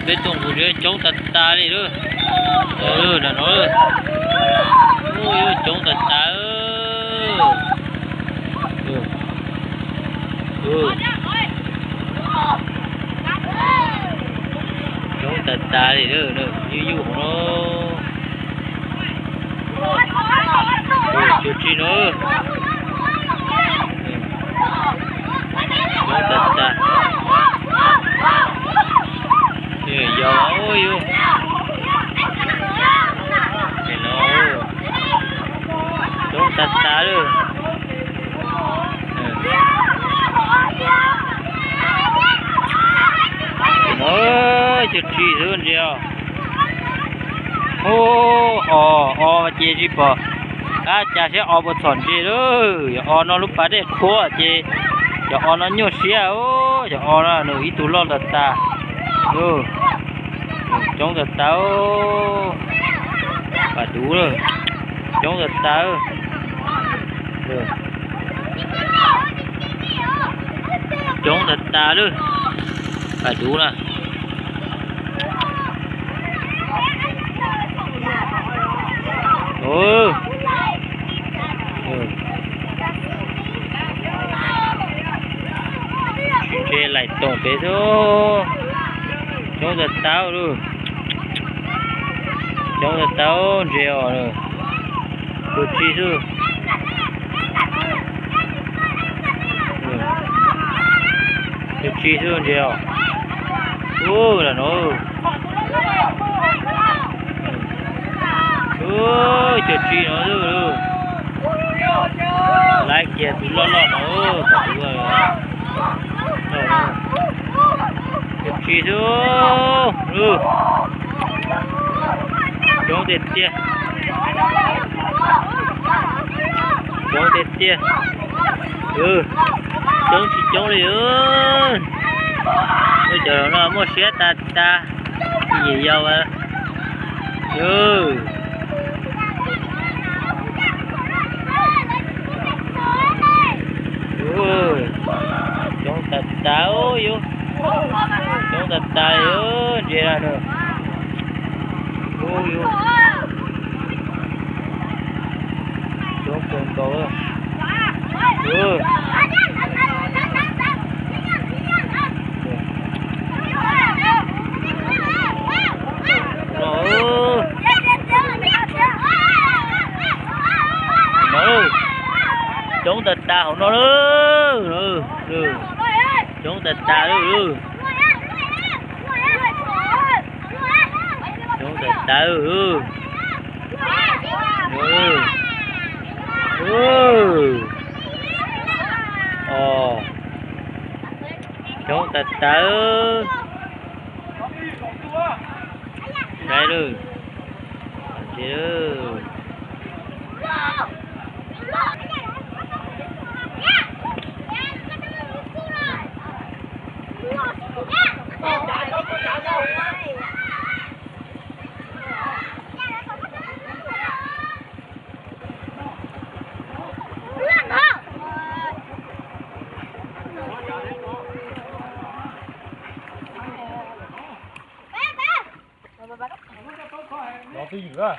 bê tông của đứa chống tạt ta đi nữa là nó ôi chống tạt ta chống tạt ta đi nữa như của nó chưa chi nữa chống tạt ta giờ ôi chống tạt ta nữa ôi chụp chi luôn chưa ô chị đi bỏ chả sẽ một thằng chị đó nó lúc bắt đấy khô chị cho nó nhiều xía cho nó nửa ít tủ lót là ta chống tạt ta và đủ rồi chống tạt ta chống tạt ta nữa và đủ là chơi lại tổng thế thôi chống tạt tao luôn chống tạt tao treo rồi cứ chi chứ cứ chi chứ treo là nó chờ chi nó rồi lại kia tụi lo nó chờ chi chứ chống tết tia chống đi bây giờ nó mua xe ta cái gì đâu à chống tạt táo chống tạt tay gì ra nữa chống con cầu chống tạt ta không nó nữa chống tạt ta nữa chống tạt ta chống tạt ta đây rồi cái gì cơ?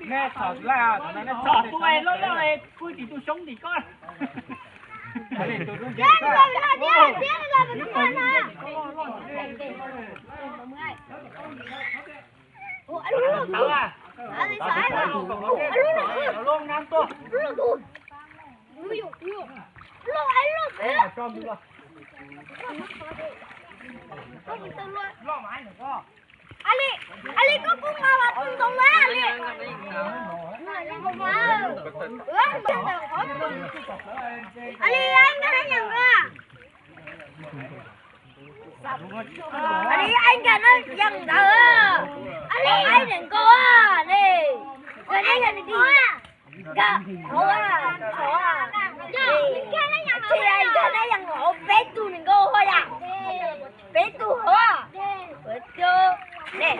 Nghe sọt là sọt tụi em nó này, tôi thì tôi sống thì có. Ali có cung mà cung tung quá Ali. Ali anh có thấy nhận ra? Ali anh cả nó dần đỡ. Ali anh đừng có đi. Rồi đây là đi. Cả hổ à. Chị anh cho nó dần hổ bé tu đừng có thôi à. Bé tu hổ à. Bé tu. Nè,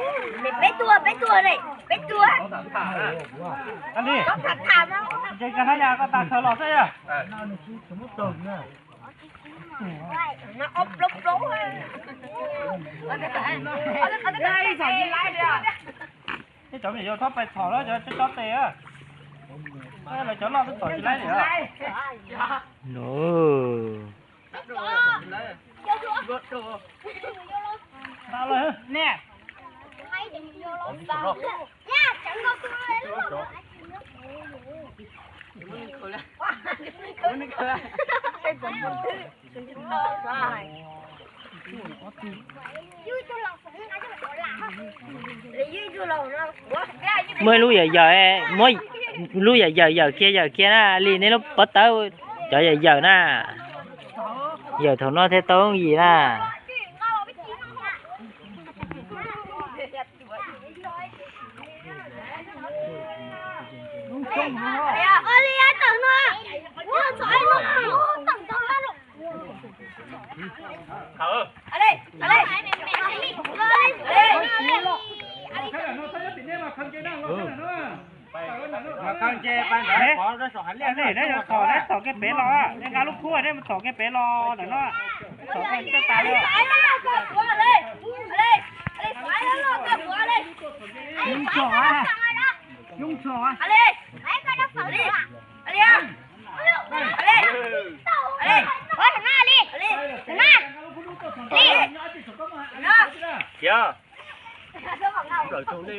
bé tua này, bé tua. anh đi. Có thật thà đó. Chơi cái này là có tạt thở lọt đấy à? Nó ốp lốp lốp. đây sỏi đi lái đi à cái chỗ này vô thoát phải thò đó cho chó tè á hay là chỗ lo cái sỏi lấy này á no sao rồi nè mới lúc giờ mới lúc giờ kia na li nên nó bắt tới giờ na giờ thằng nó thế tốn gì na con chè ban đấy có nó sỏi lên này đấy sỏi cái bé lo cái gà lúc cua đấy mà sỏi cái bé lo để nó sỏi cái tay đó Dung chó chưa rồi xuống đi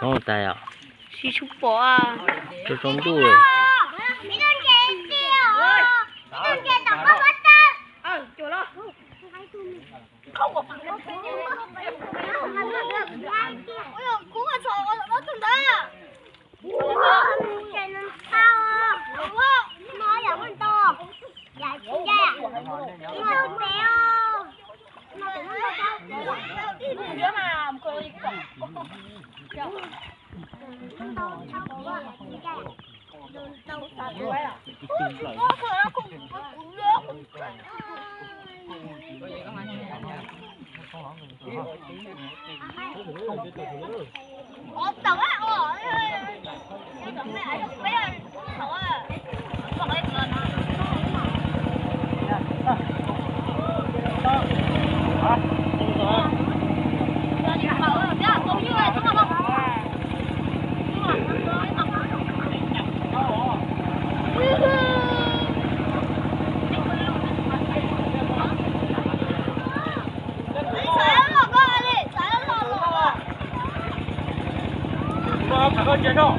ô tay à xí chụp bỏ à cho trong đuôi con chè đâu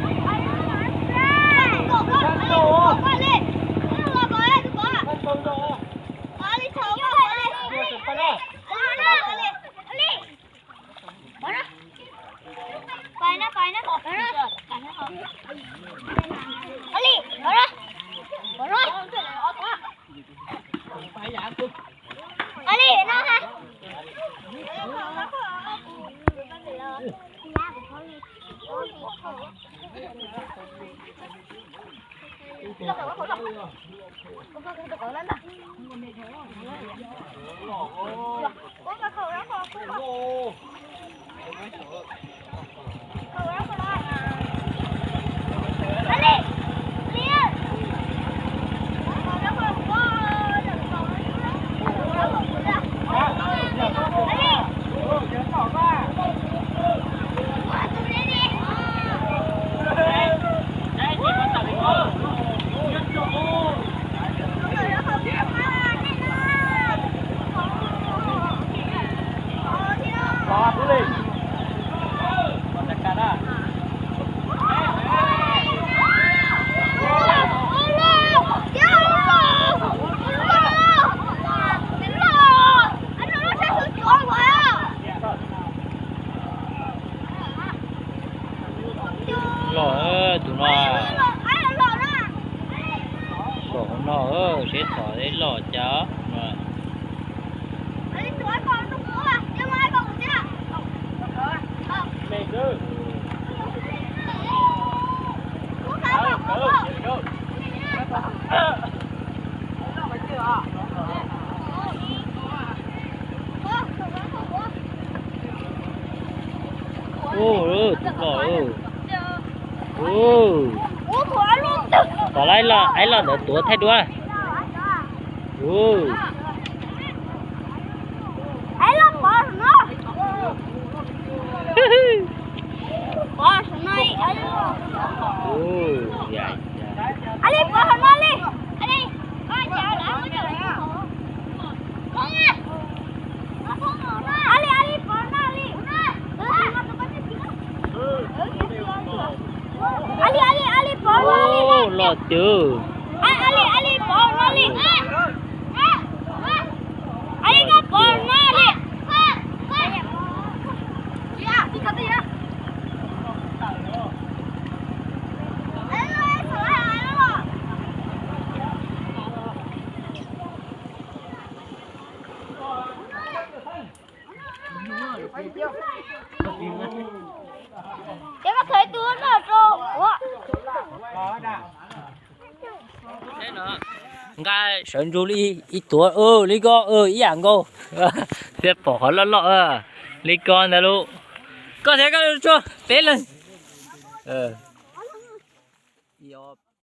sẽ thở đến lò chó Ồ. Ủa của luôn. Có lại là ấy là nó tua thay đua. Ồ. Ấy là bỏ nó. Bỏ này ấy. Ồ, dạ. Ali bỏ nó đi. Ali. Ai chào đã mới được. Không à. Ali Ali bỏ nó Ali. Ali Ali Ali bỏ nó Ali. Ồ, lọt chưa. Ali Ali bỏ nó Ali. Ali nó bỏ nó Ali. Ya, đi cái gì á? Để có thể tua nó rồi. Thế nữa. Ngay sơn ru đi ít tua lý go ý ảnh go. Thế bỏ lọ lọ lý con nè lu. Có thể có cho bé lên.